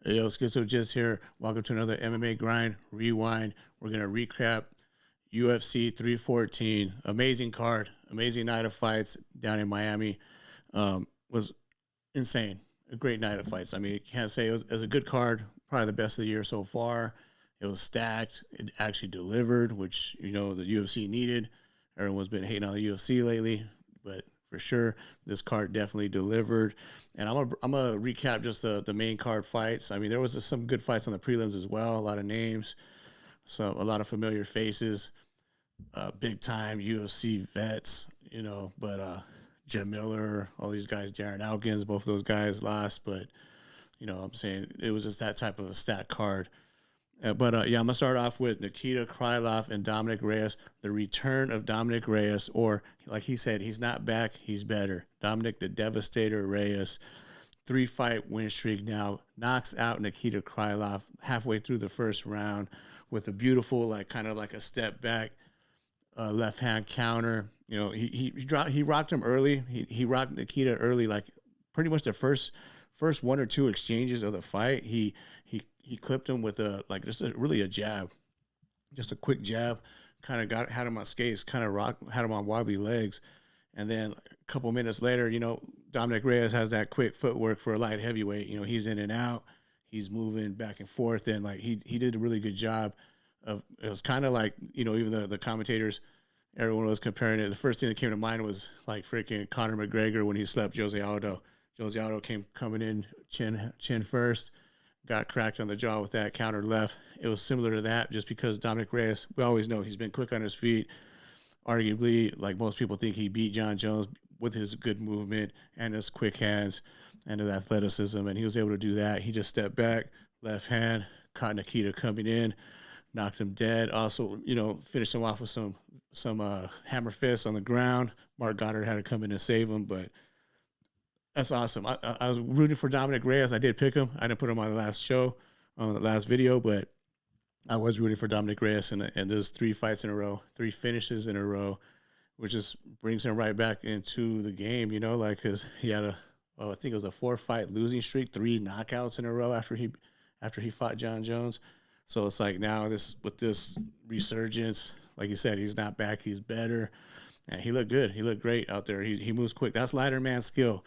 Hey, yo, Schizo just here. Welcome to another MMA Grind Rewind. We're going to recap UFC 314. Amazing card, amazing night of fights down in Miami. Was insane. A great night of fights. I mean, you can't say it was a good card, probably the best of the year so far. It was stacked. It actually delivered, which, the UFC needed. Everyone's been hating on the UFC lately, but for sure, this card definitely delivered. And I'm gonna recap just the main card fights. I mean, there was some good fights on the prelims as well. A lot of names, a lot of familiar faces, big time UFC vets. But Jim Miller, all these guys, Darren Elkins, both of those guys lost. But I'm saying it was just that type of a stat card. But yeah, I'm gonna start off with Nikita Krylov and Dominic Reyes. The return of Dominic Reyes, or like he said, he's not back, he's better. Dominic the Devastator Reyes, 3-fight win streak now, knocks out Nikita Krylov halfway through the first round with a beautiful, like kind of like a step back left hand counter. He rocked him early. He rocked Nikita early, like pretty much the first one or two exchanges of the fight. He clipped him with really a jab, just a quick jab, kind of had him on skates, had him on wobbly legs, and then a couple minutes later, Dominic Reyes has that quick footwork for a light heavyweight. He's in and out, he's moving back and forth, and like he did a really good job. It was kind of like even the commentators, everyone was comparing it. The first thing that came to mind was like freaking Conor McGregor when he slept Jose Aldo. Jose Aldo coming in chin first, got cracked on the jaw with that counter left. It was similar to that just because Dominic Reyes, we always know he's been quick on his feet. Arguably, like most people think, he beat John Jones with his good movement and his quick hands and his athleticism, and he was able to do that. He just stepped back, left hand, caught Nikita coming in, knocked him dead. Also, finished him off with some hammer fists on the ground. Mark Goddard had to come in and save him, but that's awesome. I was rooting for Dominic Reyes. I did pick him. I didn't put him on the last show, on the last video, but I was rooting for Dominic Reyes, and there's 3 fights in a row, 3 finishes in a row, which just brings him right back into the game, because he had I think it was a 4-fight losing streak, 3 knockouts in a row after he fought John Jones. So it's like now with this resurgence, like you said, he's not back, he's better. And he looked good. He looked great out there. He moves quick. That's lighter man skill.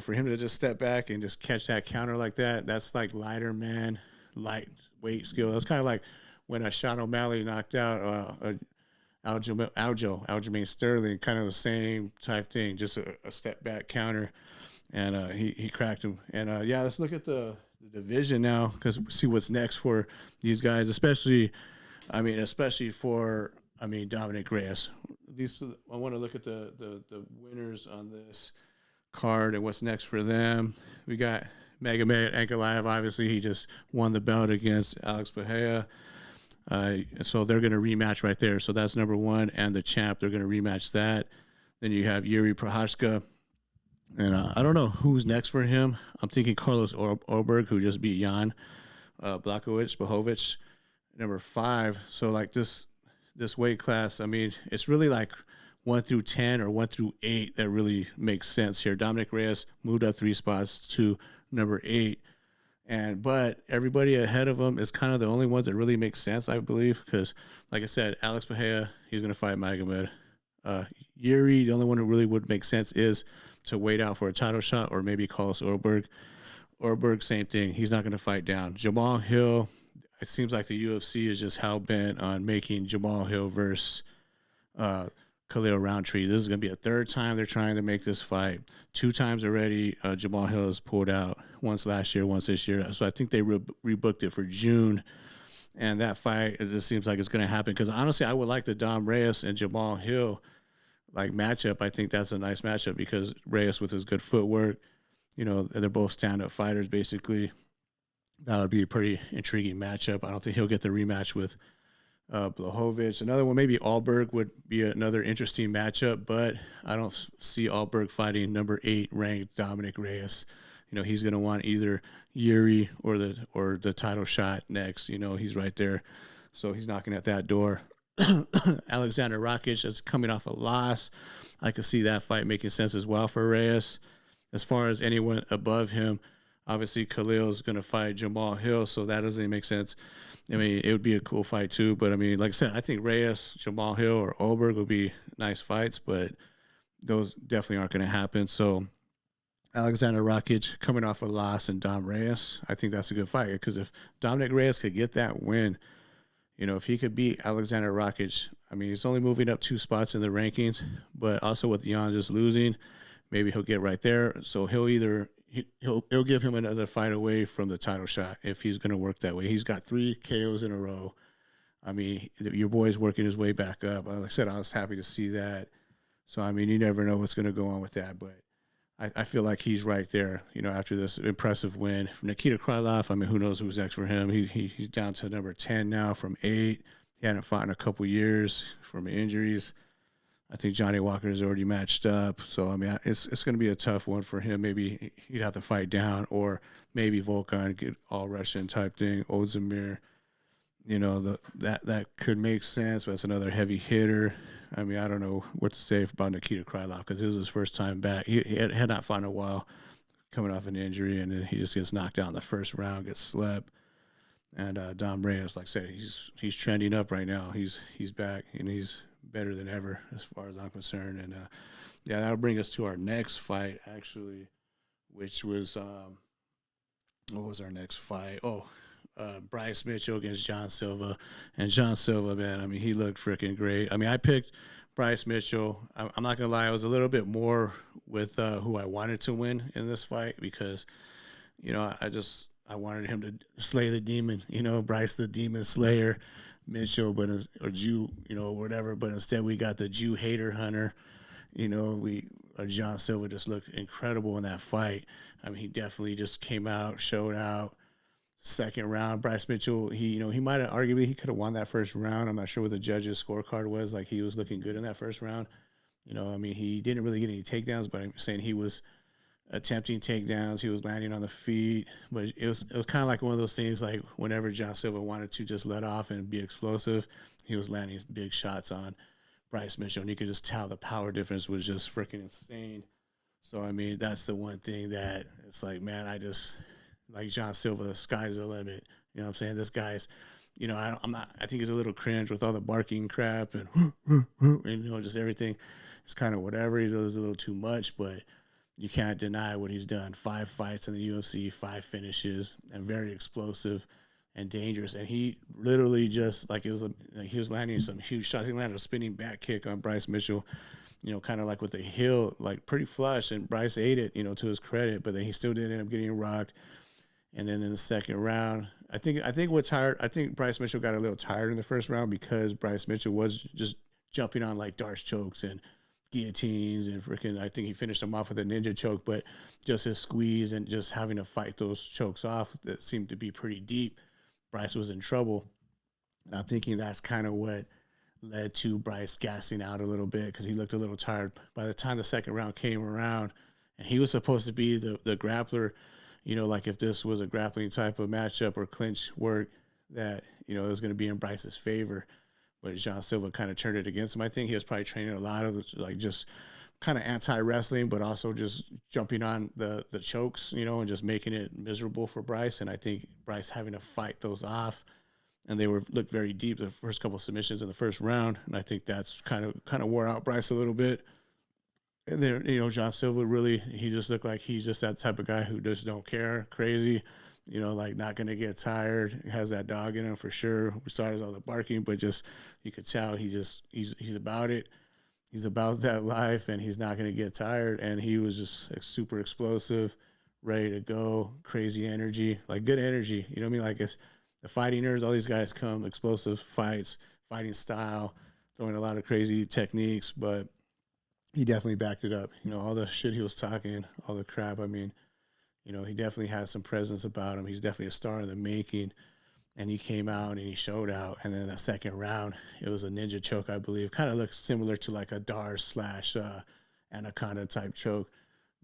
For him to just step back and just catch that counter like that, that's like lighter man, lightweight skill. That's kind of like when Sean O'Malley knocked out Aljamain Sterling, kind of the same type thing, just a step back counter. And he cracked him. And yeah, let's look at the division now, because we see what's next for these guys, especially for Dominic Reyes. I want to look at the winners on this card and what's next for them. We got Magomed Ankalaev. Obviously, he just won the belt against Alex Pereira. So they're going to rematch right there. So that's number 1. And the champ, they're going to rematch that. Then you have Yuri Prochazka. And I don't know who's next for him. I'm thinking Carlos Orberg, who just beat Jan Blachowicz, number 5. So like this weight class, I mean, it's really like 1 through 10 or 1 through 8 that really makes sense here. Dominic Reyes moved up 3 spots to number 8. But everybody ahead of him is kind of the only ones that really make sense, I believe, because like I said, Alex Pereira, he's going to fight Magomed. Yuri, the only one who really would make sense is to wait out for a title shot, or maybe Carlos Orberg. Orberg, same thing. He's not going to fight down. Jamal Hill, it seems like the UFC is just hell-bent on making Jamal Hill versus Khalil Roundtree. This is going to be a 3rd time they're trying to make this fight. 2 times already, Jamal Hill has pulled out, once last year, once this year. So I think they rebooked it for June. And that fight, it just seems like it's going to happen. Because honestly, I would like the Dom Reyes and Jamal Hill matchup. I think that's a nice matchup because Reyes with his good footwork, they're both stand-up fighters basically. That would be a pretty intriguing matchup. I don't think he'll get the rematch with Blachowicz. Another one, maybe Alberg would be another interesting matchup, but I don't see Alberg fighting number 8 ranked Dominic Reyes. He's going to want either Yuri or the title shot next. He's right there, so he's knocking at that door. Alexander Rakic is coming off a loss. I could see that fight making sense as well for Reyes. As far as anyone above him, Obviously, Khalil's going to fight Jamal Hill, so that doesn't even make sense. I mean, it would be a cool fight too. But I mean, like I said, I think Reyes, Jamal Hill, or Oberg would be nice fights, but those definitely aren't going to happen. So Alexander Rakic coming off a loss and Dom Reyes, I think that's a good fight because if Dominic Reyes could get that win, if he could beat Alexander Rakic, I mean, he's only moving up 2 spots in the rankings, but also with Jan just losing, maybe he'll get right there. So he'll give him another fight away from the title shot if he's going to work that way. He's got 3 KOs in a row. I mean, your boy's working his way back up. Like I said, I was happy to see that. So, I mean, you never know what's going to go on with that, but I feel like he's right there, after this impressive win. Nikita Krylov, I mean, who knows who's next for him? He's down to number 10 now from 8. He hadn't fought in a couple years from injuries. I think Johnny Walker is already matched up. So, I mean, it's going to be a tough one for him. Maybe he'd have to fight down, or maybe Volkan get all Russian type thing. Ozdemir, that could make sense, but it's another heavy hitter. I mean, I don't know what to say about Nikita Krylov because it was his first time back. He had not fought in a while, coming off an injury, and then he just gets knocked out in the first round, gets slept. And Dom Reyes, like I said, he's trending up right now. He's back, and he's better than ever as far as I'm concerned. And yeah, that'll bring us to our next fight, actually, which was what was our next fight? Bryce Mitchell against John Silva. And John Silva, man, I mean, he looked freaking great. I mean, I picked Bryce Mitchell. I'm not going to lie, I was a little bit more with who I wanted to win in this fight because, I wanted him to slay the demon, Bryce the demon slayer, Mitchell, but or Jew, whatever. But instead we got the Jew hater hunter. John Silva just looked incredible in that fight. I mean, he definitely just came out, showed out. Second round, Bryce Mitchell, he might have arguably he could have won that first round. I'm not sure what the judges' scorecard was. Like, he was looking good in that first round. I mean, he didn't really get any takedowns, but I'm saying he was attempting takedowns. He was landing on the feet, but it was kind of like one of those things. Like, whenever John Silva wanted to just let off and be explosive, he was landing big shots on Bryce Mitchell, and you could just tell the power difference was just freaking insane. So, I mean, that's the one thing that it's like, man, like John Silva, the sky's the limit. You know what I'm saying? This guy's, I think he's a little cringe with all the barking crap and just everything. It's kind of whatever. He does a little too much, but you can't deny what he's done. 5 fights in the UFC, 5 finishes, and very explosive and dangerous. And he literally just, like, he was landing some huge shots. He landed a spinning back kick on Bryce Mitchell, kind of like with the heel, like pretty flush, and Bryce ate it, to his credit, but then he still did end up getting rocked. And then in the second round, I think Bryce Mitchell got a little tired in the first round because Bryce Mitchell was just jumping on like Darce chokes and guillotines and freaking, I think he finished him off with a ninja choke, but just his squeeze and just having to fight those chokes off that seemed to be pretty deep, Bryce was in trouble. And I'm thinking that's kind of what led to Bryce gassing out a little bit because he looked a little tired by the time the second round came around. And he was supposed to be the grappler, like if this was a grappling type of matchup or clinch work that, it was going to be in Bryce's favor. But John Silva kind of turned it against him. I think he was probably training a lot of like just kind of anti-wrestling, but also just jumping on the chokes, and just making it miserable for Bryce. And I think Bryce having to fight those off, and they looked very deep the first couple of submissions in the first round. And I think that's kind of wore out Bryce a little bit. And then, John Silva really, he just looked like he's just that type of guy who just don't care, crazy, like not going to get tired, has that dog in him for sure, besides all the barking, but just, you could tell he's about it. He's about that life, and he's not going to get tired. And he was just super explosive, ready to go, crazy energy, like good energy. You know what I mean? Like, it's the fighting nerds, all these guys come, explosive fights, fighting style, throwing a lot of crazy techniques, but he definitely backed it up. All the shit he was talking, all the crap. I mean, he definitely has some presence about him. He's definitely a star in the making. And he came out and he showed out. And then that second round, it was a ninja choke, I believe. Kind of looks similar to like a Dar / Anaconda type choke.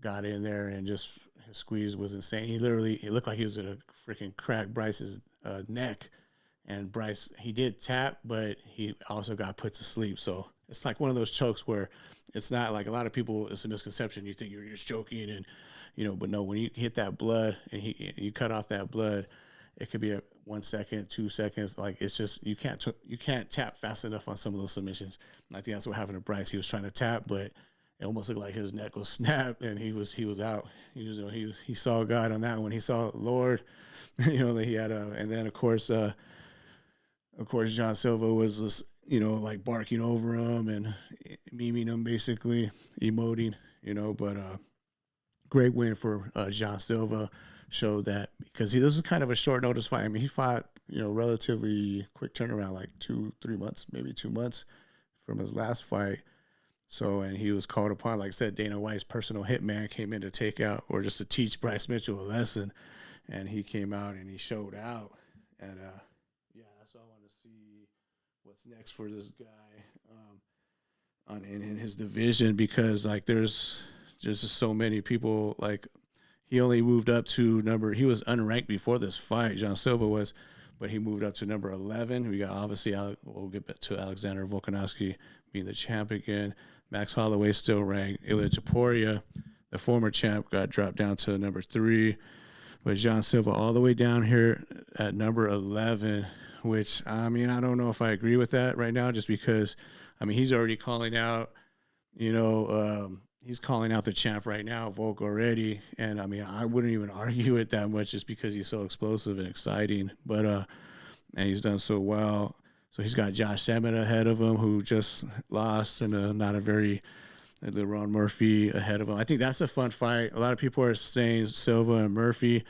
Got in there and just his squeeze was insane. It looked like he was going to freaking crack Bryce's neck. And Bryce, he did tap, but he also got put to sleep. So it's like one of those chokes where it's not like a lot of people. It's a misconception. You think you're just joking, and but no, when you hit that blood and you cut off that blood, it could be a 1 second, 2 seconds. Like it's just you can't tap fast enough on some of those submissions. And I think that's what happened to Bryce. He was trying to tap, but it almost looked like his neck was snapped, and he was out. He saw God on that one. He saw Lord, that he had and then of course John Silva was just, like barking over him and memeing him, basically emoting, but great win for John Silva. Showed that because this was kind of a short notice fight. I mean, he fought, relatively quick turnaround, like 2-3 months, maybe 2 months from his last fight. So, and he was called upon, like I said, Dana White's personal hitman came in to take out or just to teach Bryce Mitchell a lesson. And he came out and he showed out. And, so I want to see what's next for this guy in his division, because, like, there's just so many people. Like, he only moved up to he was unranked before this fight, John Silva was, but he moved up to number 11. We got, obviously, we'll get back to Alexander Volkanovski being the champ again. Max Holloway still ranked. Ilya Topuria, the former champ, got dropped down to number 3. But John Silva all the way down here at number 11, which, I mean, I don't know if I agree with that right now, just because, I mean, he's already calling out, he's calling out the champ right now, Volk, already. And, I mean, I wouldn't even argue it that much just because he's so explosive and exciting. But, and he's done so well. So he's got Josh Emmett ahead of him, who just lost, and not a very Ron Murphy ahead of him. I think that's a fun fight. A lot of people are saying Silva and Murphy.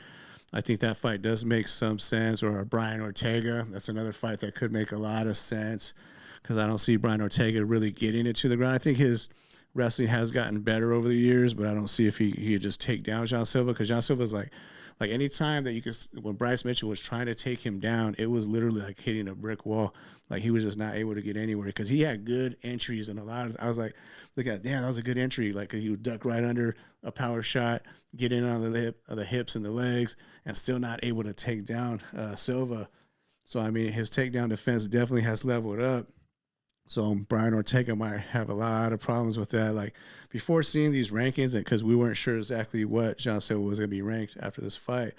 I think that fight does make some sense. Or Brian Ortega. That's another fight that could make a lot of sense, because I don't see Brian Ortega really getting it to the ground. I think his wrestling has gotten better over the years, but I don't see if he could just take down John Silva, because John Silva's like any time that you could, when Bryce Mitchell was trying to take him down, it was literally like hitting a brick wall. Like, he was just not able to get anywhere, because he had good entries, and I was like, look at, damn, that was a good entry. Like, he would duck right under a power shot, get in on the hips and the legs, and still not able to take down Silva. So, I mean, his takedown defense definitely has leveled up. So Brian Ortega might have a lot of problems with that. Like, before seeing these rankings, because we weren't sure exactly what John Silva was going to be ranked after this fight,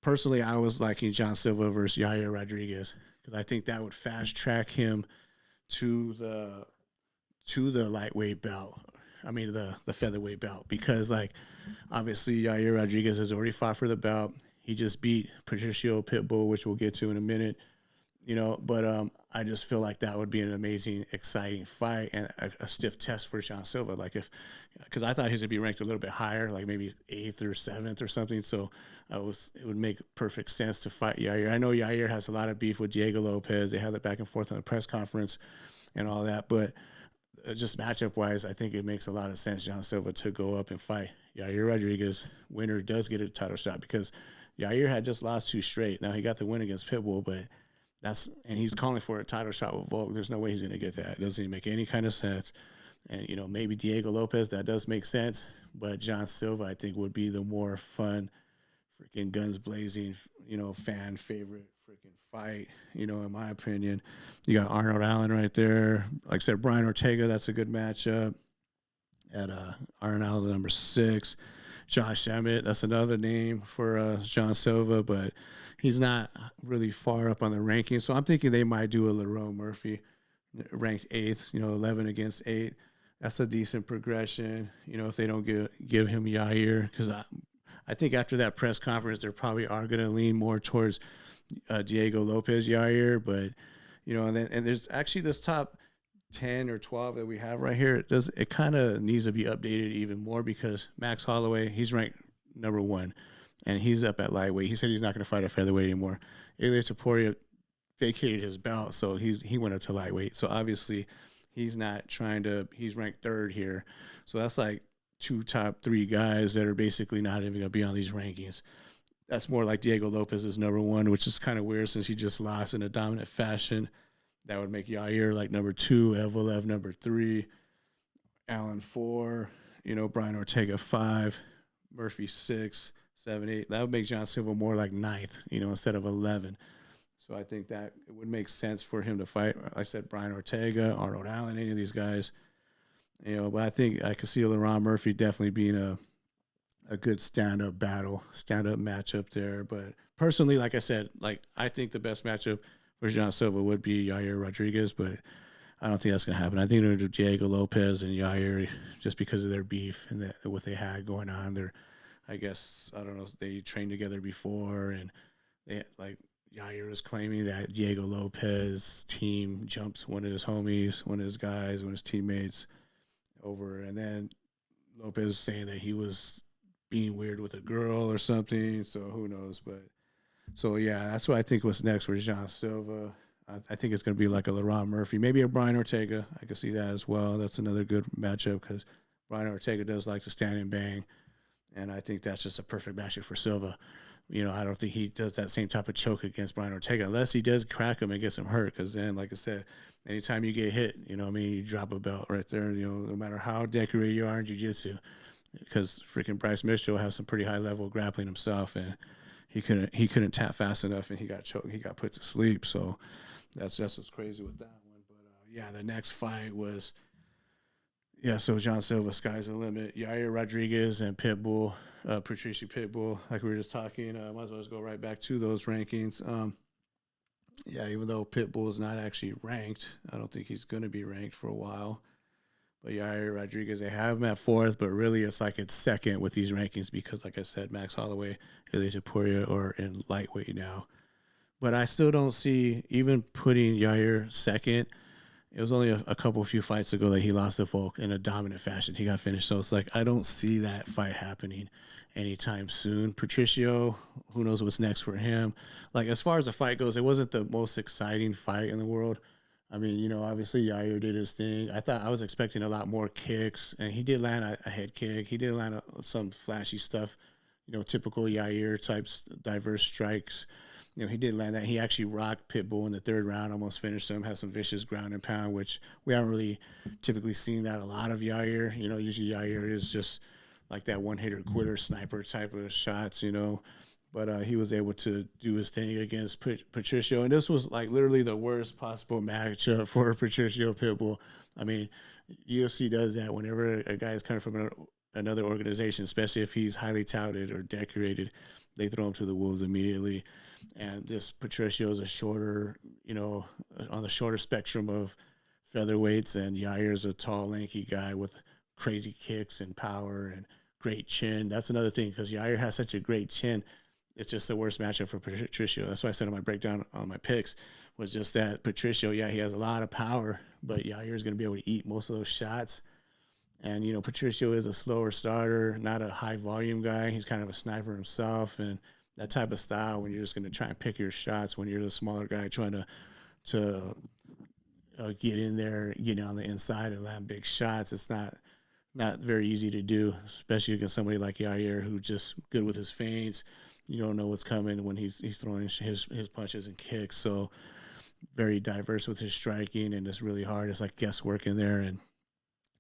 personally, I was liking John Silva versus Yair Rodriguez, because I think that would fast track him to the lightweight belt. I mean, the featherweight belt, because, like, obviously Yair Rodriguez has already fought for the belt. He just beat Patricio Pitbull, which we'll get to in a minute. But I just feel like that would be an amazing, exciting fight, and a stiff test for John Silva. Like, because I thought he would be ranked a little bit higher, like maybe 8th or 7th or something. So it would make perfect sense to fight Yair. I know Yair has a lot of beef with Diego Lopez. They had it back and forth on the press conference and all that. But just matchup wise, I think it makes a lot of sense, John Silva, to go up and fight Yair Rodriguez. Winner does get a title shot, because Yair had just lost 2 straight. Now, he got the win against Pitbull, but and he's calling for a title shot with Volk. There's no way he's going to get that. It doesn't even make any kind of sense. And, maybe Diego Lopez, that does make sense. But John Silva, I think, would be the more fun, freaking guns blazing, fan favorite freaking fight, in my opinion. You got Arnold Allen right there. Like I said, Brian Ortega, that's a good matchup. At Arnold Allen, number 6. Josh Emmett, that's another name for John Silva, but he's not really far up on the rankings. So I'm thinking they might do a Lerone Murphy, ranked 8th, 11 against 8. That's a decent progression, if they don't give him Yair, because I think after that press conference, they probably are going to lean more towards Diego Lopez Yair. But, and there's actually this top 10 or 12 that we have right here. It kind of needs to be updated even more, because Max Holloway, he's ranked number 1, and he's up at lightweight. He said he's not going to fight at featherweight anymore. Ilya Topuria vacated his belt, so he went up to lightweight. So obviously he's not trying to. He's ranked 3rd here. So that's like 2 top 3 guys that are basically not even going to be on these rankings. That's more like Diego Lopez is number 1, which is kind of weird since he just lost in a dominant fashion. That would make Yair like number 2, Evelev number 3, Allen 4, Brian Ortega 5, Murphy 6, 7, 8. That would make John Silva more like 9th, instead of 11. So I think that it would make sense for him to fight. Like I said, Brian Ortega, Arnold Allen, any of these guys. But I think I could see LaRon Murphy definitely being a good stand-up battle, stand-up matchup there. But personally, like I said, like I think the best matchup for John Silva would be Yair Rodriguez, but I don't think that's going to happen. I think they're going to do Diego Lopez and Yair just because of their beef and what they had going on. I guess, I don't know, they trained together before, and they like Yair was claiming that Diego Lopez team jumped one of his homies, one of his guys, one of his teammates over, and then Lopez saying that he was being weird with a girl or something. So who knows? But so yeah, that's what I think was next for John Silva. I think it's going to be like a LaRon Murphy, maybe a Brian Ortega. I can see that as well. That's another good matchup because Brian Ortega does like to stand and bang, and I think that's just a perfect matchup for Silva. I don't think he does that same type of choke against Brian Ortega unless he does crack him and gets him hurt. Because then, like I said, anytime you get hit, you drop a belt right there. No matter how decorated you are in jiu-jitsu, because freaking Bryce Mitchell has some pretty high level grappling himself, and he couldn't tap fast enough, and he got choked. He got put to sleep. So that's just what's crazy with that one. But yeah, the next fight was. Yeah, so John Silva, sky's the limit. Yair Rodriguez and Pitbull, Patricio Pitbull, like we were just talking. Might as well just go right back to those rankings. Yeah, even though Pitbull is not actually ranked, I don't think he's going to be ranked for a while. But Yair Rodriguez, they have him at fourth, but really it's like it's second with these rankings because, like I said, Max Holloway, Ilya Topuria are in lightweight now. But I still don't see, even putting Yair second, it was only a few fights ago that he lost to Volk in a dominant fashion. He got finished. So it's like, I don't see that fight happening anytime soon. Patricio, who knows what's next for him. Like, as far as the fight goes, it wasn't the most exciting fight in the world. I mean, obviously Yair did his thing. I was expecting a lot more kicks, and he did land a head kick. He did land some flashy stuff, typical Yair types, diverse strikes. He did land that. He actually rocked Pitbull in the third round, almost finished him, had some vicious ground and pound, which we haven't really typically seen that a lot of Yair. Usually Yair is just like that one-hitter quitter sniper type of shots, But he was able to do his thing against Patricio. And this was like literally the worst possible matchup for Patricio Pitbull. I mean, UFC does that whenever a guy is coming from another organization, especially if he's highly touted or decorated, they throw him to the wolves immediately. And this Patricio is a shorter, on the shorter spectrum of featherweights, and Yair is a tall, lanky guy with crazy kicks and power and great chin. That's another thing, because Yair has such a great chin. It's just the worst matchup for Patricio. That's why I said in my breakdown on my picks was just that Patricio, yeah, he has a lot of power, but Yair is going to be able to eat most of those shots. And, Patricio is a slower starter, not a high volume guy. He's kind of a sniper himself, and that type of style when you're just going to try and pick your shots when you're the smaller guy trying to get in there, get on the inside and land big shots. It's not very easy to do, especially against somebody like Yair, who's just good with his feints. You don't know what's coming when he's throwing his punches and kicks. So very diverse with his striking, and it's really hard. It's like guesswork in there. And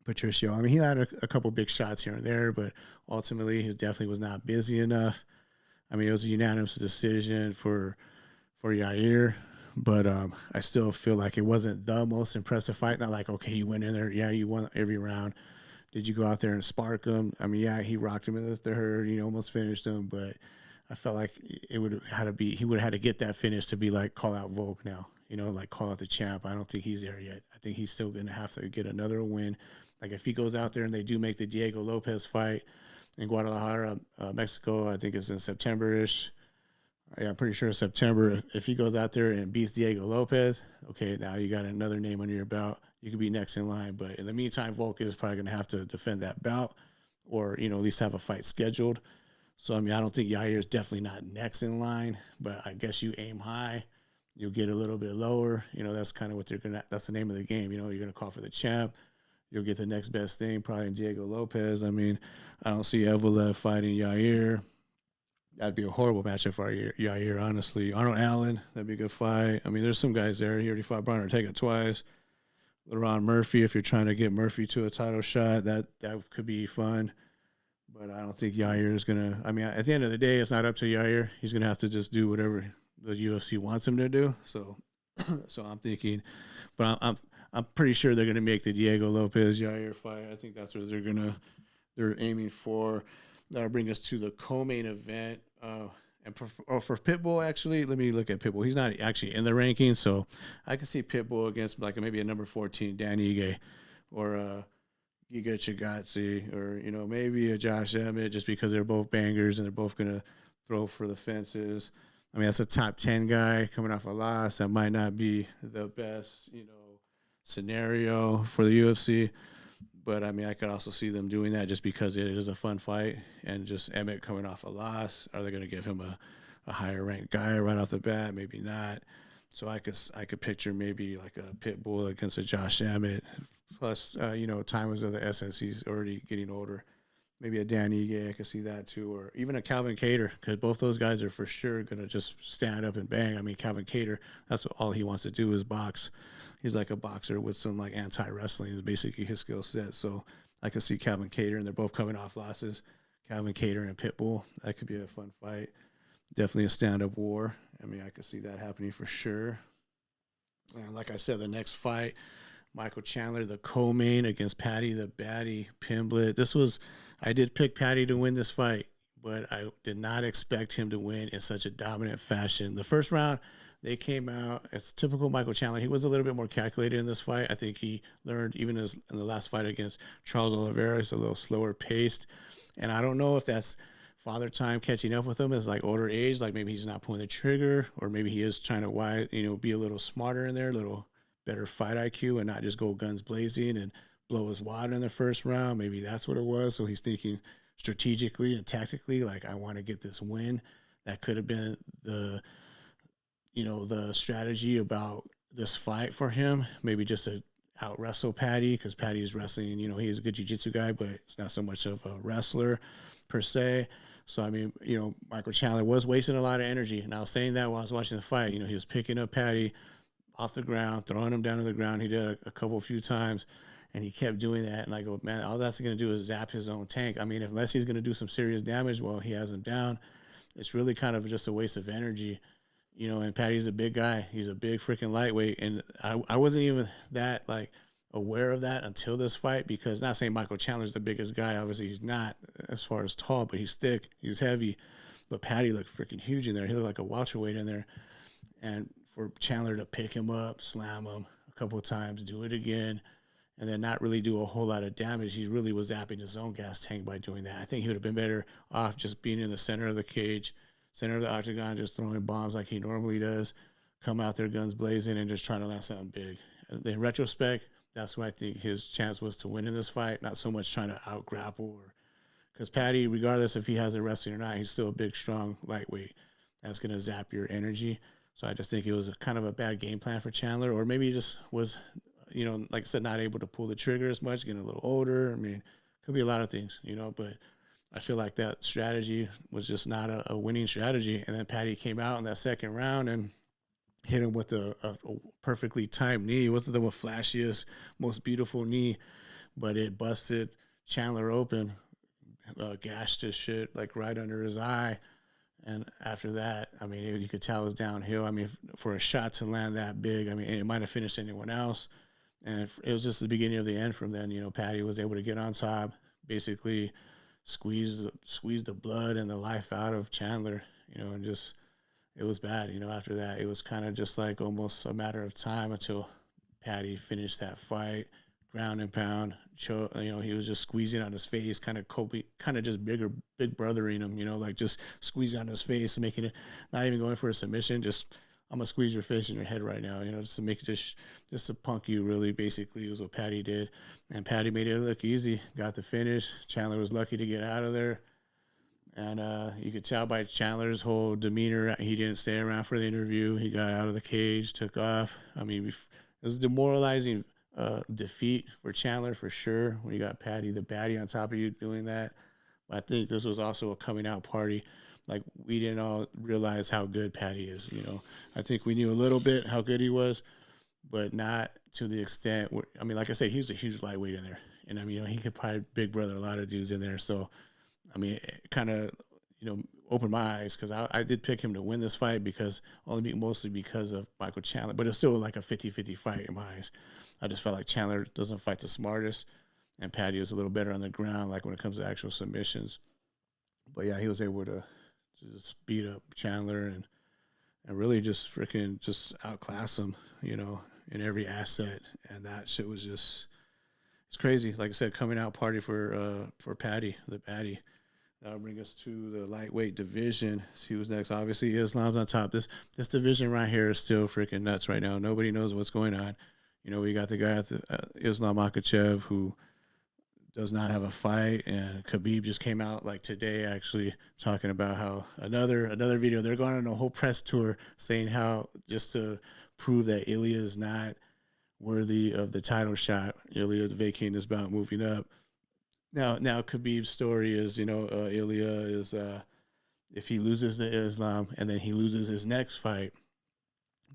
Patricio, I mean, he had a couple big shots here and there, but ultimately he definitely was not busy enough. I mean, it was a unanimous decision for Yair, but I still feel like it wasn't the most impressive fight. Not like, okay, you went in there, yeah, you won every round. Did you go out there and spark him? I mean, yeah, he rocked him in the third, almost finished him, but I felt like he would have had to get that finish to be like call out Volk now, like call out the champ. I don't think he's there yet. I think he's still going to have to get another win. Like if he goes out there and they do make the Diego Lopez fight in Guadalajara, Mexico, I think it's in September-ish. Yeah, I'm pretty sure it's September. If he goes out there and beats Diego Lopez, okay, now you got another name under your belt. You could be next in line. But in the meantime, Volk is probably going to have to defend that bout or, at least have a fight scheduled. So, I mean, I don't think Yair is definitely not next in line, but I guess you aim high, you'll get a little bit lower. That's kind of what that's the name of the game. You're going to call for the champ. You'll get the next best thing, probably in Diego Lopez. I mean, I don't see Evelev fighting Yair. That'd be a horrible matchup for Yair, honestly. Arnold Allen, that'd be a good fight. I mean, there's some guys there. He already fought Brian Ortega twice. LaRon Murphy, if you're trying to get Murphy to a title shot, that could be fun. But I don't think Yair is going to – I mean, at the end of the day, it's not up to Yair. He's going to have to just do whatever the UFC wants him to do. So, so I'm thinking, but I'm pretty sure they're gonna make the Diego Lopez Yair fight. I think that's what they're aiming for. That'll bring us to the co-main event. And for Pitbull, actually, let me look at Pitbull. He's not actually in the ranking, so I can see Pitbull against like maybe a number 14 Dan Ige or Giga Chikadze, or maybe a Josh Emmett, just because they're both bangers and they're both gonna throw for the fences. I mean, that's a top 10 guy coming off a loss. That might not be the best, scenario for the UFC. But I mean, I could also see them doing that just because it is a fun fight, and just Emmett coming off a loss. Are they going to give him a higher ranked guy right off the bat? Maybe not. So I could picture maybe like a Pitbull against a Josh Emmett. Plus, time was of the essence. He's already getting older. Maybe a Dan Ige, I could see that too, or even a Calvin Kattar, because both those guys are for sure going to just stand up and bang. I mean, Calvin Kattar, that's all he wants to do is box. He's like a boxer with some like anti-wrestling is basically his skill set. So I could see Calvin Kattar, and they're both coming off losses. Calvin Kattar and Pitbull, that could be a fun fight. Definitely a stand-up war. I mean, I could see that happening for sure. And like I said, the next fight, Michael Chandler, the co-main against Patty the Batty Pimblett. I did pick Patty to win this fight, but I did not expect him to win in such a dominant fashion. The first round, they came out. It's typical Michael Chandler. He was a little bit more calculated in this fight. I think he learned, even in the last fight against Charles Oliveira, he's a little slower paced. And I don't know if that's father time catching up with him as like older age. Like maybe he's not pulling the trigger, or maybe he is trying to be a little smarter in there, a little better fight IQ, and not just go guns blazing and blow his wad in the first round. Maybe that's what it was. So he's thinking strategically and tactically, like, I want to get this win. That could have been the strategy about this fight for him. Maybe just to out wrestle Patty, because Patty is wrestling, he's a good jiu-jitsu guy, but he's not so much of a wrestler per se. So, I mean, Michael Chandler was wasting a lot of energy. And I was saying that while I was watching the fight, he was picking up Patty off the ground, throwing him down to the ground. He did a few times, and he kept doing that. And I go, man, all that's going to do is zap his own tank. I mean, unless he's going to do some serious damage while he has him down, it's really kind of just a waste of energy. And Patty's a big guy. He's a big freaking lightweight. And I wasn't even that, like, aware of that until this fight, because not saying Michael Chandler's the biggest guy. Obviously, he's not as far as tall, but he's thick. He's heavy. But Patty looked freaking huge in there. He looked like a welterweight in there. And for Chandler to pick him up, slam him a couple of times, do it again, and then not really do a whole lot of damage, he really was zapping his own gas tank by doing that. I think he would have been better off just being in the center of the cage, center of the octagon, just throwing bombs like he normally does, come out there guns blazing and just trying to land something big. In retrospect, that's what I think his chance was to win in this fight, not so much trying to out-grapple, because Patty, regardless if he has a wrestling or not, he's still a big, strong lightweight. That's going to zap your energy. So I just think it was kind of a bad game plan for Chandler, or maybe he just was, like I said, not able to pull the trigger as much, getting a little older. I mean, could be a lot of things, but I feel like that strategy was just not a winning strategy. And then Patty came out in that second round and hit him with a perfectly timed knee. It wasn't the most flashiest, most beautiful knee, but it busted Chandler open, gashed his shit like right under his eye. And after that, I mean, you could tell it was downhill. I mean, for a shot to land that big, I mean, it might have finished anyone else. And it was just the beginning of the end from then. Patty was able to get on top, basically squeeze the blood and the life out of Chandler, and just, it was bad. After that, it was kind of just like almost a matter of time until Patty finished that fight, ground and pound. He was just squeezing on his face, kind of just big brothering him, like just squeezing on his face and making it, not even going for a submission, just, I'm gonna squeeze your face in your head right now, just to make it just to punk you, really, basically, was what Patty did. And Patty made it look easy, got the finish. Chandler was lucky to get out of there. And you could tell by Chandler's whole demeanor, he didn't stay around for the interview. He got out of the cage, took off. I mean, it was a demoralizing defeat for Chandler for sure, when you got Patty the Batty on top of you doing that. But I think this was also a coming out party. Like, we didn't all realize how good Patty is. I think we knew a little bit how good he was, but not to the extent I mean, like I said, he was a huge lightweight in there, and I mean, he could probably big brother a lot of dudes in there. So I mean, it kind of, opened my eyes because I did pick him to win this fight mostly because of Michael Chandler, but it's still like a 50-50 fight in my eyes. I just felt like Chandler doesn't fight the smartest, and Patty is a little better on the ground, like when it comes to actual submissions. But yeah, he was able to just beat up Chandler and really just freaking just outclass him, in every asset. And that shit was just it's crazy. Like I said, coming out party for Patty, the Patty. That'll bring us to the lightweight division. See who's next. Obviously, Islam's on top. This division right here is still freaking nuts right now. Nobody knows what's going on. We got the guy at Islam Makhachev who does not have a fight, and Khabib just came out like today actually talking about how another video, they're going on a whole press tour saying how just to prove that Ilya is not worthy of the title shot. Ilya vacating his bout, moving up. Now Khabib's story is, Ilya is if he loses to Islam and then he loses his next fight,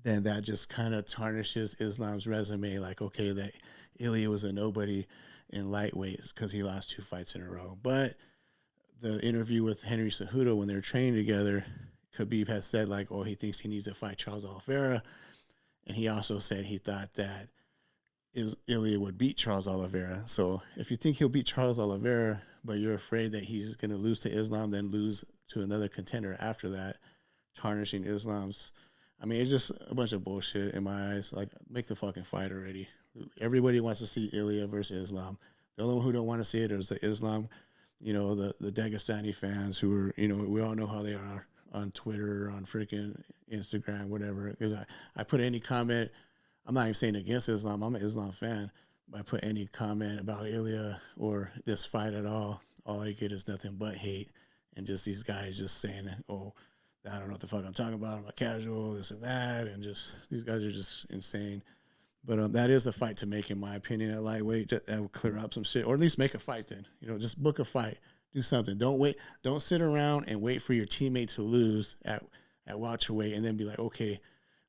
then that just kind of tarnishes Islam's resume. Like, okay, that Ilya was a nobody in lightweights because he lost 2 fights in a row. But the interview with Henry Cejudo when they're training together, Khabib has said like, oh, he thinks he needs to fight Charles Oliveira, and he also said he thought that Ilya would beat Charles Oliveira. So if you think he'll beat Charles Oliveira, but you're afraid that he's going to lose to Islam, then lose to another contender after that, tarnishing Islam's. I mean, it's just a bunch of bullshit in my eyes. Like, make the fucking fight already. Everybody wants to see Ilya versus Islam. The only one who don't want to see it is the Islam, the Dagestani fans who are, we all know how they are on Twitter, on freaking Instagram, whatever. Because I put any comment, I'm not even saying against Islam, I'm an Islam fan, but I put any comment about Ilya or this fight at all I get is nothing but hate. And just these guys just saying, oh, I don't know what the fuck I'm talking about. I'm a casual, this and that. And just, these guys are just insane. But that is the fight to make, in my opinion, at lightweight. That will clear up some shit. Or at least make a fight then. Just book a fight. Do something. Don't wait. Don't sit around and wait for your teammate to lose at welterweight and then be like, okay,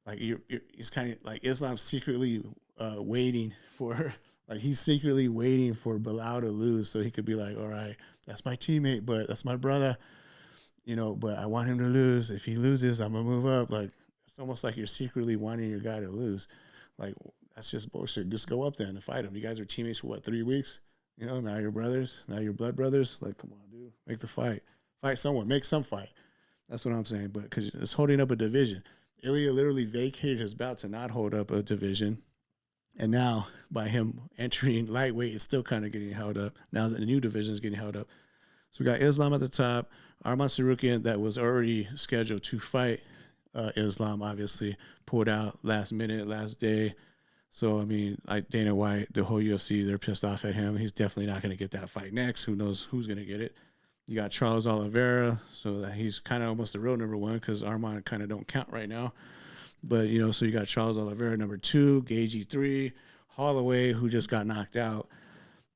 like it's kind of like Islam secretly waiting for, like he's secretly waiting for Bilal to lose so he could be like, all right, that's my teammate, but that's my brother. But I want him to lose. If he loses, I'm going to move up. Like, it's almost like you're secretly wanting your guy to lose. Like, that's just bullshit. Just go up there and fight him. You guys are teammates for, 3 weeks? Now you're brothers. Now you're blood brothers. Like, come on, dude. Make the fight. Fight someone. Make some fight. That's what I'm saying. But because it's holding up a division. Ilya literally vacated his bout to not hold up a division. And now, by him entering lightweight, it's still kind of getting held up. Now the new division is getting held up. So we got Islam at the top. Arman Tsarukyan, that was already scheduled to fight Islam, obviously, pulled out last minute, last day. So, I mean, like Dana White, the whole UFC, they're pissed off at him. He's definitely not going to get that fight next. Who knows who's going to get it? You got Charles Oliveira, so that he's kind of almost the real number 1 because Arman kind of don't count right now. But, so you got Charles Oliveira, number 2, Gaethje 3, Holloway, who just got knocked out,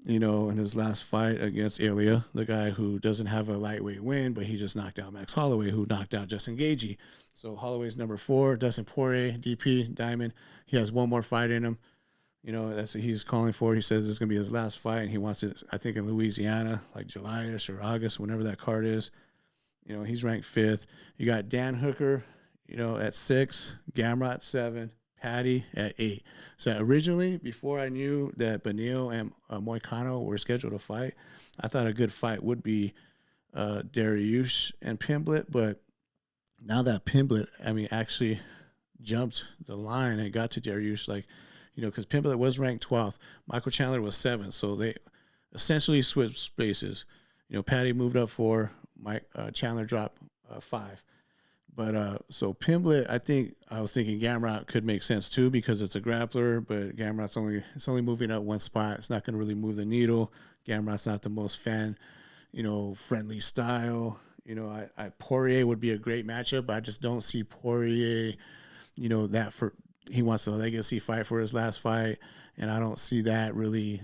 in his last fight against Ilya, the guy who doesn't have a lightweight win, but he just knocked out Max Holloway, who knocked out Justin Gaethje. So Holloway's number 4, Dustin Poirier, DP, Diamond. He has one more fight in him. That's what he's calling for. He says this is going to be his last fight, and he wants it, I think, in Louisiana, like July-ish or August, whenever that card is. He's ranked 5th. You got Dan Hooker, at 6, Gamrot 7, Patty at 8. So originally, before I knew that Benil and Moicano were scheduled to fight, I thought a good fight would be Dariush and Pimblett. But now that Pimblett, actually jumped the line and got to Dariush, because Pimblett was ranked 12th. Michael Chandler was 7th. So they essentially switched spaces. Patty moved up 4. Chandler dropped 5. But so Pimblett, I was thinking Gamrot could make sense too because it's a grappler, but Gamrot's only moving up 1 spot. It's not going to really move the needle. Gamrot's not the most friendly style. Poirier would be a great matchup, but I just don't see Poirier, he wants a legacy fight for his last fight, and I don't see that really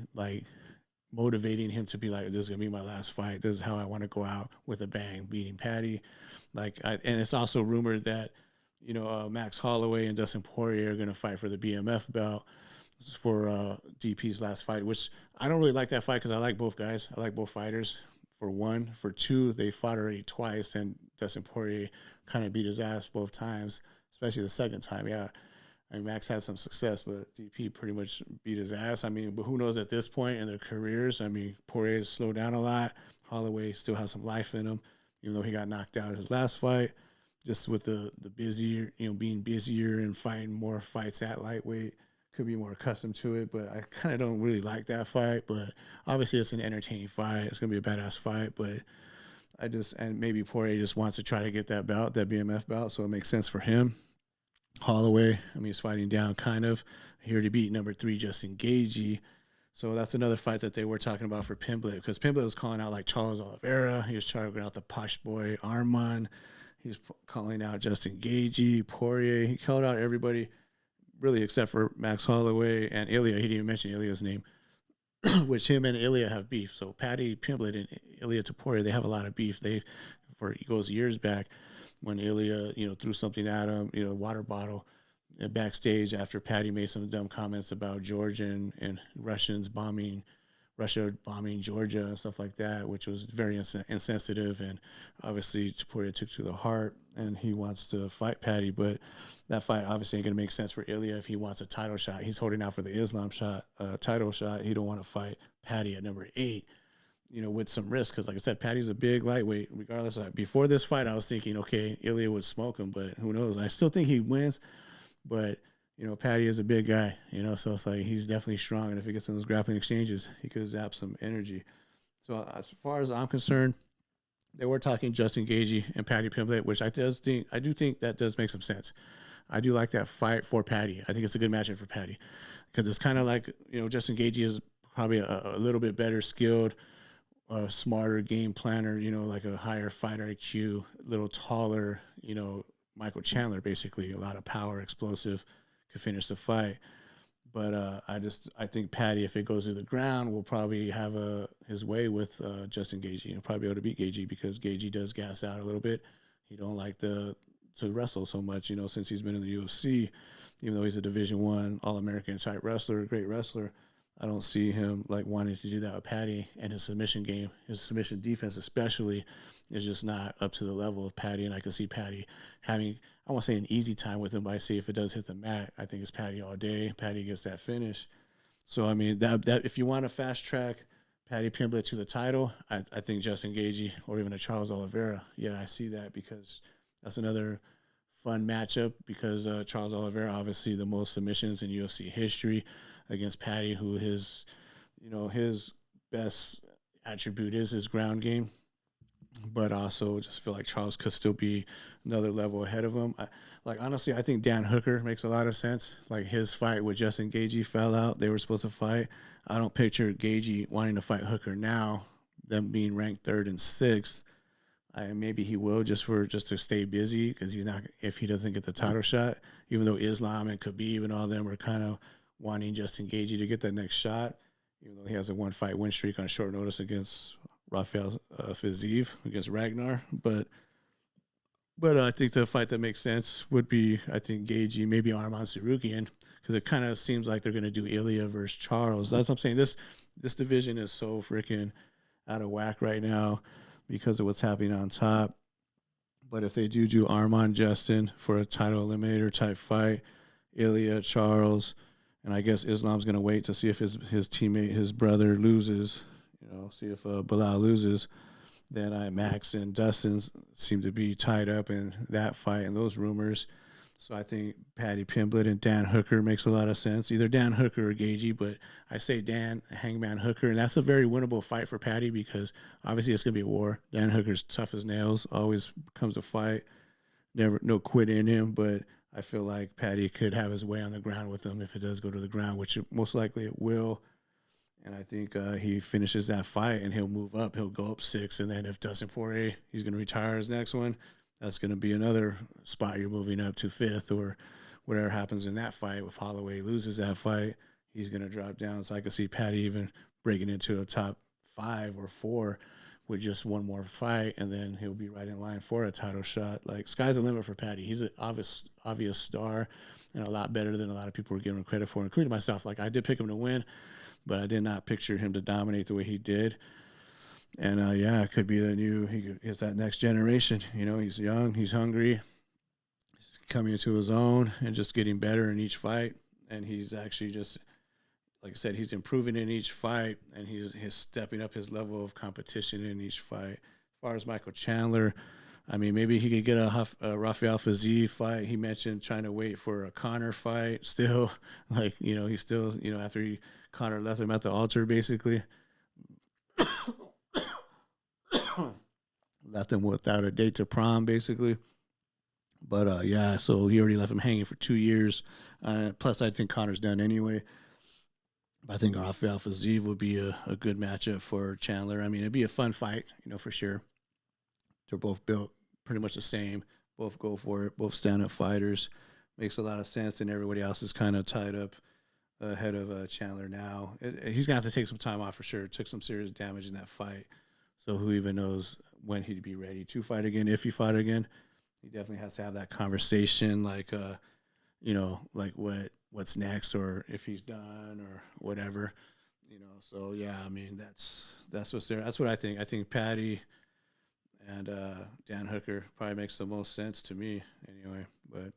motivating him to be like, this is going to be my last fight. This is how I want to go out with a bang, beating Patty. And it's also rumored that, Max Holloway and Dustin Poirier are going to fight for the BMF belt for DP's last fight, which I don't really like that fight because I like both guys. I like both fighters. for one. For two, they fought already twice, and Dustin Poirier kind of beat his ass both times, especially the second time. Yeah, I mean, Max had some success, but DP pretty much beat his ass. I mean, but who knows at this point in their careers? I mean, Poirier's slowed down a lot. Holloway still has some life in him, even though he got knocked out in his last fight. Just with the busier, being busier and fighting more fights at lightweight, could be more accustomed to it. But I kind of don't really like that fight. But obviously, it's an entertaining fight. It's gonna be a badass fight. But and maybe Poirier just wants to try to get that belt, that BMF belt, so it makes sense for him. Holloway, I mean, he's fighting down kind of here to beat number 3 Justin Gaethje. So that's another fight that they were talking about for Pimblett, because Pimblett was calling out like Charles Oliveira. He was talking out the posh boy Arman. He was calling out Justin Gaethje, Poirier. He called out everybody, really, except for Max Holloway and Ilya. He didn't even mention Ilya's name, which him and Ilya have beef. So Paddy Pimblett and Ilya Taporia, they have a lot of beef. It goes years back when Ilya, threw something at him, water bottle backstage after Paddy made some dumb comments about Georgian and Russia bombing Georgia and stuff like that, which was very insensitive. And obviously Taporia took to the heart, and he wants to fight Paddy. But that fight obviously ain't going to make sense for Ilya if he wants a title shot. He's holding out for the Islam title shot. He don't want to fight Paddy at number 8, with some risk. Because like I said, Paddy's a big lightweight. Regardless of, before this fight, I was thinking, okay, Ilya would smoke him, but who knows? I still think he wins, but Paddy is a big guy, so it's like he's definitely strong. And if he gets in those grappling exchanges, he could zap some energy. So as far as I'm concerned, they were talking Justin Gaethje and Paddy Pimblett, which I do think that does make some sense. I do like that fight for Paddy. I think it's a good matchup for Paddy, because it's kind of like, Justin Gaethje is probably a little bit better skilled, smarter game planner, like a higher fight IQ, a little taller, Michael Chandler, basically. A lot of power, explosive, could finish the fight. But I think Paddy, if it goes to the ground, will probably have his way with Justin Gaethje. He'll probably be able to beat Gaethje, because Gaethje does gas out a little bit. He don't like to wrestle so much, since he's been in the UFC. Even though he's a Division I All-American type wrestler, great wrestler, I don't see him like wanting to do that with Paddy. And his submission game, his submission defense especially, is just not up to the level of Paddy. And I can see Paddy having, I won't say an easy time with him, but I see if it does hit the mat, I think it's Paddy all day. Paddy gets that finish. So I mean, that if you want to fast track Paddy Pimblett to the title, I think Justin Gaethje or even a Charles Oliveira, I see that, because that's another fun matchup, because Charles Oliveira, obviously the most submissions in UFC history, against Paddy, who his best attribute is his ground game, but also just feel like Charles could still be another level ahead of him. Honestly, I think Dan Hooker makes a lot of sense. Like, his fight with Justin Gaethje fell out. They were supposed to fight. I don't picture Gaethje wanting to fight Hooker now, them being ranked 3rd and 6th. Maybe he will just to stay busy, because he's not, if he doesn't get the title shot, even though Islam and Khabib and all them are kind of wanting Justin Gaethje to get that next shot, even though he has a 1-fight win streak on short notice against Rafael Fiziev, against Ragnar. But I think the fight that makes sense would be, I think, Gaethje, maybe Arman Tsarukyan, because it kind of seems like they're going to do Ilya versus Charles. That's what I'm saying. This division is so freaking out of whack right now because of what's happening on top. But if they do Arman Justin for a title eliminator type fight, Ilya, Charles, and I guess Islam's going to wait to see if his teammate, his brother, loses, see if Bilal loses, then Max and Dustin seem to be tied up in that fight and those rumors. So I think Paddy Pimblett and Dan Hooker makes a lot of sense. Either Dan Hooker or Gaethje, but I say Dan Hangman Hooker, and that's a very winnable fight for Paddy, because obviously it's going to be a war. Dan Hooker's tough as nails, always comes to fight, no quit in him, but I feel like Paddy could have his way on the ground with him if it does go to the ground, which most likely it will. And I think he finishes that fight and he'll move up. He'll go up 6. And then if Dustin Poirier, he's going to retire his next one, that's going to be another spot you're moving up to 5th, or whatever happens in that fight. If Holloway loses that fight, he's going to drop down. So I could see Paddy even breaking into a top 5 or 4 with just one more fight, and then he'll be right in line for a title shot. Like, sky's the limit for Paddy. He's an obvious star, and a lot better than a lot of people were giving him credit for, including myself. Like, I did pick him to win, but I did not picture him to dominate the way he did. And yeah, it could be the new. It's that next generation. You know, he's young, he's hungry, he's coming into his own, and just getting better in each fight. And he's actually just, like I said, he's improving in each fight, and he's stepping up his level of competition in each fight. As far as Michael Chandler, I mean, maybe he could get a Rafael Fiziev fight. He mentioned trying to wait for a Connor fight. Still, like, you know, he's still, you know, after Connor left him at the altar, basically left him without a date to prom, basically. But yeah, so he already left him hanging for 2 years. Plus, I think Connor's done anyway. But I think Rafael Fiziev would be a good matchup for Chandler. I mean, it'd be a fun fight, you know, for sure. They're both built pretty much the same. Both go for it. Both stand up fighters. Makes a lot of sense, and everybody else is kind of tied up ahead of Chandler now. He's gonna have to take some time off for sure. Took some serious damage in that fight, so who even knows when he'd be ready to fight again? If he fought again, he definitely has to have that conversation, like you know, like what's next, or if he's done or whatever, you know. So yeah, I mean that's what's there. That's what I think. I think Patty and Dan Hooker probably makes the most sense to me anyway. But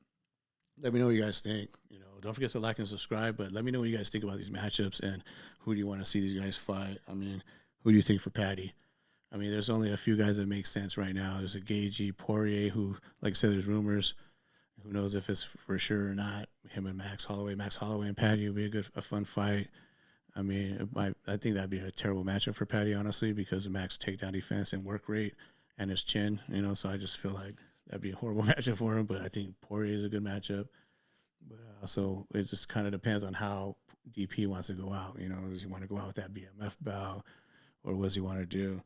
let me know what you guys think. You know, don't forget to like and subscribe. But let me know what you guys think about these matchups and who do you want to see these guys fight. I mean, who do you think for Patty? I mean, there's only a few guys that make sense right now. There's a Gagey, Poirier, who, like I said, there's rumors. Who knows if it's for sure or not? Him and Max Holloway. Max Holloway and Patty would be a fun fight. I mean, I think that'd be a terrible matchup for Patty, honestly, because of Max takedown defense and work rate and his chin, you know. So I just feel like that'd be a horrible matchup for him. But I think Poirier is a good matchup. But so it just kind of depends on how DP wants to go out. You know, does he want to go out with that BMF bow, or what does he want to do?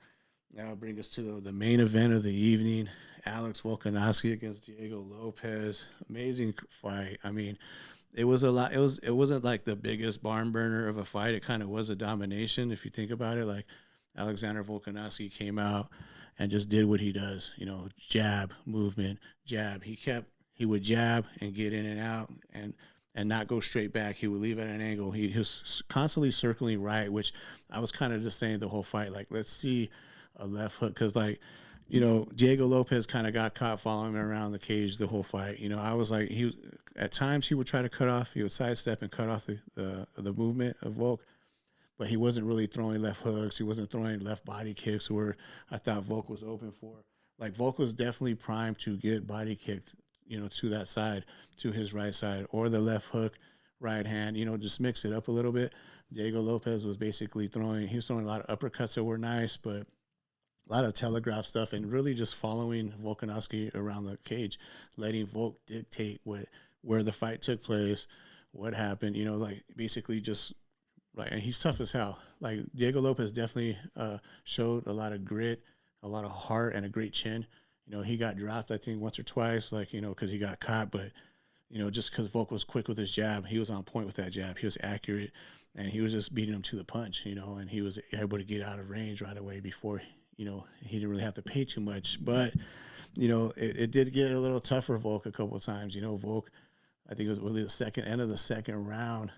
Now bring us to the main event of the evening: Alex Volkanovski against Diego Lopez. Amazing fight. I mean, it was a lot. It wasn't like the biggest barn burner of a fight. It kind of was a domination if you think about it. Like Alexander Volkanovski came out and just did what he does. You know, jab, movement, jab. He would jab and get in and out and not go straight back. He would leave at an angle. He was constantly circling right, which I was kind of just saying the whole fight. Like, let's see a left hook, because like, you know, Diego Lopez kind of got caught following him around the cage the whole fight. You know, I was like, at times he would try to cut off, he would sidestep and cut off the movement of Volk, but he wasn't really throwing left hooks. He wasn't throwing left body kicks where I thought Volk was open for. Like, Volk was definitely primed to get body kicked, you know, to that side, to his right side, or the left hook, right hand, you know, just mix it up a little bit. Diego Lopez was basically he was throwing a lot of uppercuts that were nice, but a lot of telegraph stuff, and really just following Volkanovski around the cage, letting Volk dictate where the fight took place, what happened, you know, like basically just right. And he's tough as hell. Like, Diego Lopez definitely showed a lot of grit, a lot of heart, and a great chin. You know, he got dropped, I think, once or twice, like, you know, because he got caught, but you know, just because Volk was quick with his jab, he was on point with that jab. He was accurate, and he was just beating him to the punch, you know, and he was able to get out of range right away before, you know, he didn't really have to pay too much. But, you know, it did get a little tough for Volk a couple of times. You know, Volk, I think it was really the end of the second round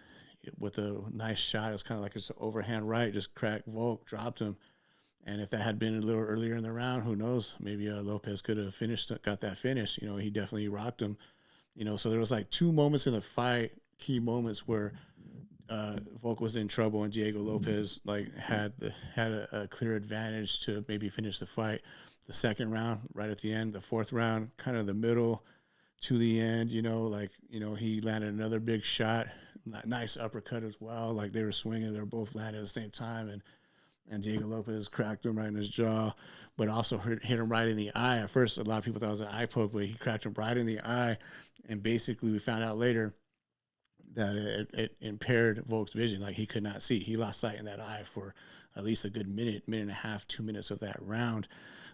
with a nice shot. It was kind of like his overhand right, just cracked Volk, dropped him. And if that had been a little earlier in the round, who knows? Maybe Lopez could have got that finish. You know, he definitely rocked him. You know, so there was like two moments in the fight, key moments where Volk was in trouble and Diego Lopez like had a clear advantage to maybe finish the fight. The second round, right at the end. The fourth round, kind of the middle to the end. You know, like, you know, he landed another big shot, nice uppercut as well. Like, they were swinging, they were both landing at the same time, and Diego Lopez cracked him right in his jaw, but also hit him right in the eye. At first, a lot of people thought it was an eye poke, but he cracked him right in the eye. And basically, we found out later that it impaired Volk's vision. Like, he could not see. He lost sight in that eye for at least a good minute and a half, 2 minutes of that round.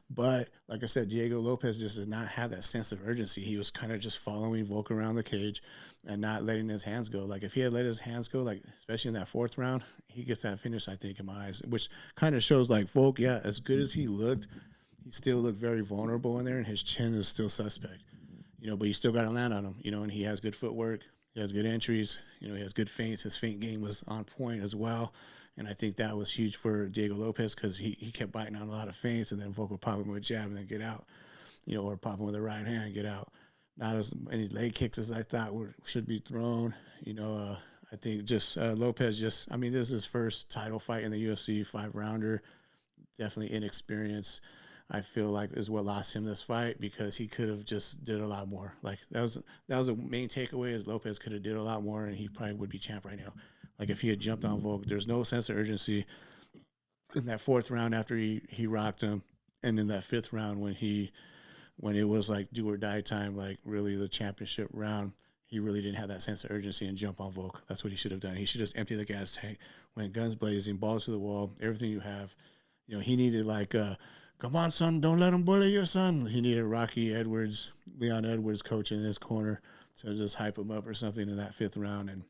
But like I said, Diego Lopez just did not have that sense of urgency. He was kind of just following Volk around the cage and not letting his hands go. Like, if he had let his hands go, like especially in that fourth round, he gets that finish, I think, in my eyes, which kind of shows like Volk, yeah, as good as he looked, he still looked very vulnerable in there, and his chin is still suspect. You know, but you still got to land on him, you know, and he has good footwork. He has good entries. You know, he has good feints. His feint game was on point as well. And I think that was huge for Diego Lopez because he kept biting on a lot of feints, and then Volk would pop him with a jab and then get out, or pop him with a right hand and get out. Not as many leg kicks as I thought should be thrown. I think just Lopez I mean, this is his first title fight in the UFC, 5-rounder. Definitely inexperience. I feel like is what lost him this fight because he could have just did a lot more. Like that was a main takeaway is Lopez could have did a lot more and he probably would be champ right now. Like if he had jumped on Volk, there's no sense of urgency in that 4th round after he rocked him, and in that 5th round when it was like do or die time, like really the championship round, he really didn't have that sense of urgency and jump on Volk. That's what he should have done. He should just empty the gas tank, went guns blazing, balls to the wall, everything you have. He needed like come on, son, don't let him bully your son. He needed Leon Edwards coaching in his corner to just hype him up or something in that 5th round and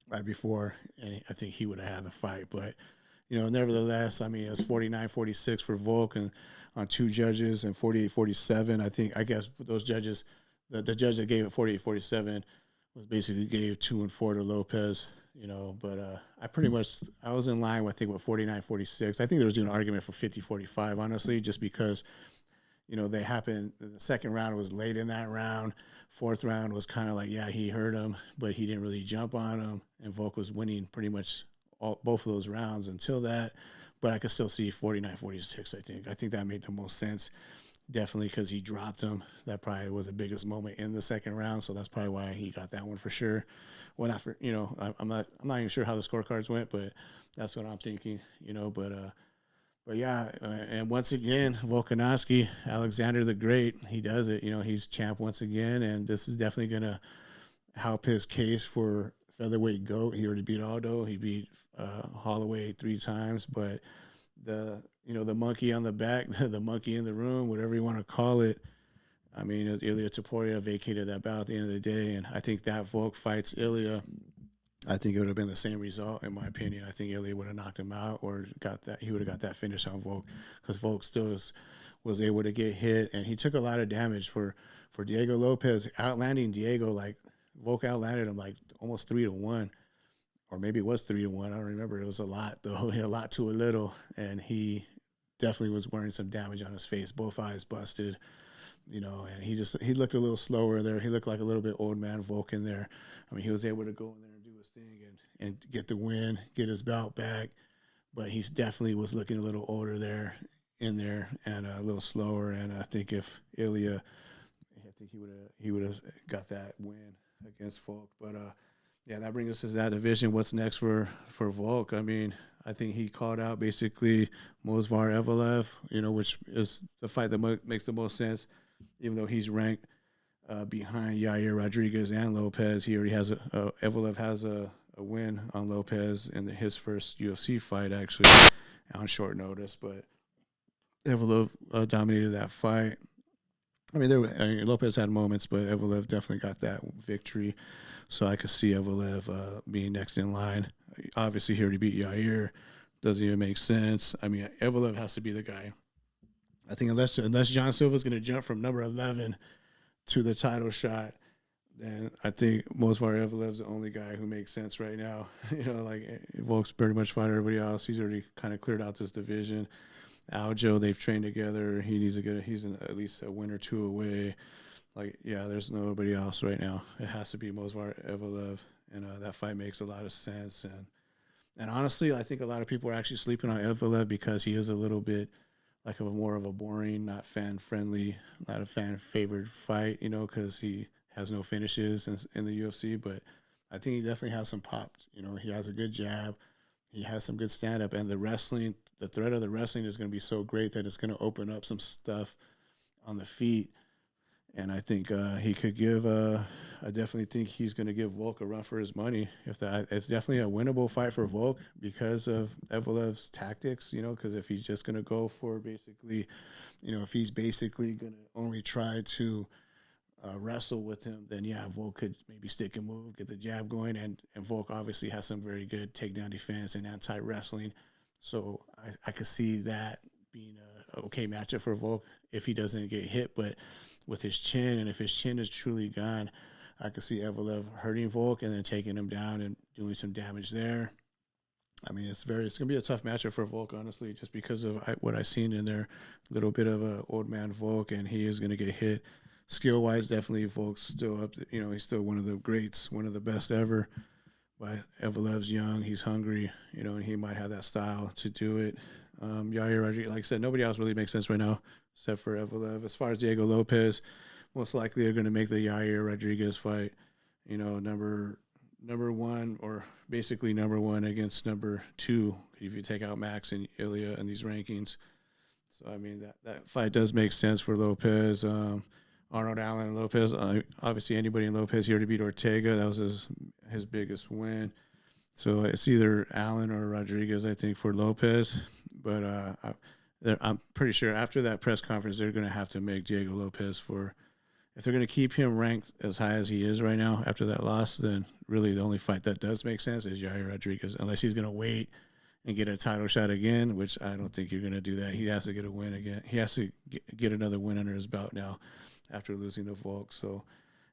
right before, and I think he would have had the fight. But, nevertheless, I mean, it was 49-46 for Volk and on 2 judges and 48-47. I guess those judges, the judge that gave it 48-47 was basically gave 2 and 4 to Lopez. But I was in line with, I think, with 49-46. I think there was doing an argument for 50-45, honestly, just because, they happened. The 2nd round was late in that round. 4th round was kind of like, yeah, he hurt him, but he didn't really jump on him. And Volk was winning pretty much both of those rounds until that. But I could still see 49-46, I think that made the most sense. Definitely because he dropped him. That probably was the biggest moment in the 2nd round. So that's probably why he got that one for sure. Well, not for, I'm not even sure how the scorecards went, but that's what I'm thinking, but yeah. And once again, Volkanovski, Alexander the Great, he does it, he's champ once again. And this is definitely going to help his case for featherweight GOAT. He already beat Aldo. He beat Holloway 3 times, but the monkey on the back, the monkey in the room, whatever you want to call it. I mean, Ilia Topuria vacated that bout at the end of the day, and I think that Volk fights Ilia, I think it would have been the same result, in my opinion. I think Ilia would have knocked him out or he would have got that finish on Volk because Volk still was able to get hit, and he took a lot of damage for Diego Lopez, outlanding Diego. Like, Volk outlanded him like almost 3-1, or maybe it was 3-1. I don't remember. It was a lot, though, a lot to a little, and he definitely was wearing some damage on his face, both eyes busted. And he looked a little slower there. He looked like a little bit old man Volk in there. I mean, he was able to go in there and do his thing and get the win, get his bout back. But he definitely was looking a little older there, in there, and a little slower. And I think if Ilia, I think he would have got that win against Volk. But yeah, that brings us to that division. What's next for Volk? I mean, I think he called out basically Movsar Evloev, which is the fight that makes the most sense. Even though he's ranked behind Yair Rodriguez and Lopez, he already has Evloev has a win on Lopez in his first UFC fight, actually, on short notice. But Evloev dominated that fight. I mean, Lopez had moments, but Evloev definitely got that victory. So I could see Evloev being next in line. Obviously, he already beat Yair. Doesn't even make sense. I mean, Evloev has to be the guy. I think unless John Silva's going to jump from number 11 to the title shot, then I think Movsar Evloev's the only guy who makes sense right now. Like Volk's pretty much fought everybody else. He's already kind of cleared out this division. Aljo, they've trained together. He's at least a win or 2 away. Like, yeah, there's nobody else right now. It has to be Movsar Evloev, and that fight makes a lot of sense. And honestly, I think a lot of people are actually sleeping on Evloev because he is a little bit like more of a boring, not fan-friendly, not a fan-favored fight, because he has no finishes in the UFC. But I think he definitely has some pop. He has a good jab. He has some good stand-up. And the threat of the wrestling is going to be so great that it's going to open up some stuff on the feet. And I think he could give. I definitely think he's going to give Volk a run for his money. It's definitely a winnable fight for Volk because of Evloev's tactics. Because if he's just going to go for basically, if he's basically going to only try to wrestle with him, then yeah, Volk could maybe stick and move, get the jab going, and Volk obviously has some very good takedown defense and anti-wrestling. So I could see that being a okay matchup for Volk if he doesn't get hit, but with his chin, and if his chin is truly gone, I could see Evloev hurting Volk and then taking him down and doing some damage there. I mean, it's going to be a tough matchup for Volk, honestly, just because of what I've seen in there. A little bit of a old man Volk, and he is going to get hit. Skill wise, definitely Volk's still up. You know, he's still one of the greats, one of the best ever. But Evolev's young, he's hungry, you know, and he might have that style to do it. Yair Rodriguez, like I said, nobody else really makes sense right now except for Evelev. As far as Diego Lopez, most likely they're going to make the Yair Rodriguez fight, you know, number one, or basically number one against number two, if you take out Max and Ilya in these rankings. So, I mean, that fight does make sense for Lopez. Arnold Allen and Lopez. Obviously, anybody in Lopez here to beat Ortega. That was his biggest win. So it's either Allen or Rodriguez, I think, for Lopez. But I'm pretty sure after that press conference, they're going to have to make Diego Lopez for. If they're going to keep him ranked as high as he is right now after that loss, then really the only fight that does make sense is Yair Rodriguez, unless he's going to wait and get a title shot again, which I don't think you're going to do that. He has to get a win again. He has to get another win under his belt now after losing to Volk. So,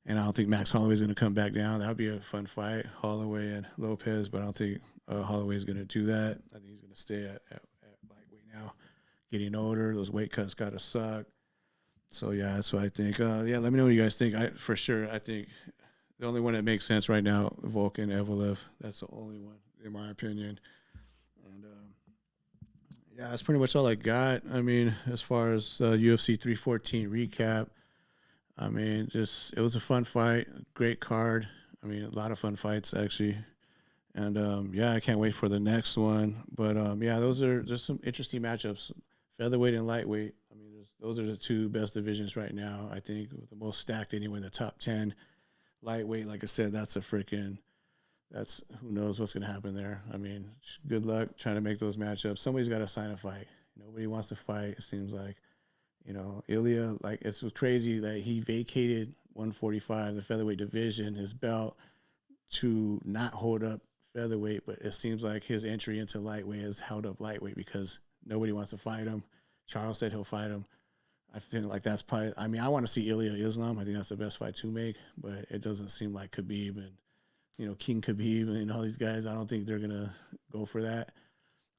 and I don't think Max Holloway's going to come back down. That would be a fun fight, Holloway and Lopez, but I don't think Holloway's going to do that. I think he's going to stay at lightweight now. Getting older, those weight cuts got to suck. So, yeah, that's what I think. Let me know what you guys think. I think the only one that makes sense right now, Volk and Evelev. That's the only one, in my opinion. And, yeah, that's pretty much all I got. I mean, as far as UFC 314 recap, I mean, it was a fun fight, great card. I mean, a lot of fun fights, actually. And, yeah, I can't wait for the next one. But, yeah, those are just some interesting matchups, featherweight and lightweight. I mean, those are the two best divisions right now, I think, with the most stacked anyway, the top 10. Lightweight, like I said, who knows what's going to happen there. I mean, good luck trying to make those matchups. Somebody's got to sign a fight. Nobody wants to fight, it seems like. You know, Ilya, like, it's crazy that he vacated 145, the featherweight division, his belt, to not hold up featherweight, but it seems like his entry into lightweight has held up lightweight because nobody wants to fight him. Charles said he'll fight him. I feel like that's probably, I mean, I want to see Ilya Islam. I think that's the best fight to make, but it doesn't seem like Khabib and, King Khabib and all these guys, I don't think they're going to go for that.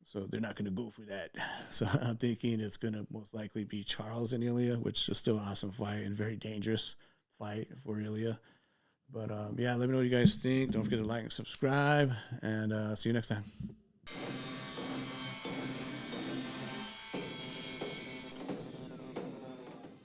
So they're not going to go for that. So I'm thinking it's going to most likely be Charles and Ilya, which is still an awesome fight and very dangerous fight for Ilya. But, yeah, let me know what you guys think. Don't forget to like and subscribe, and see you next time.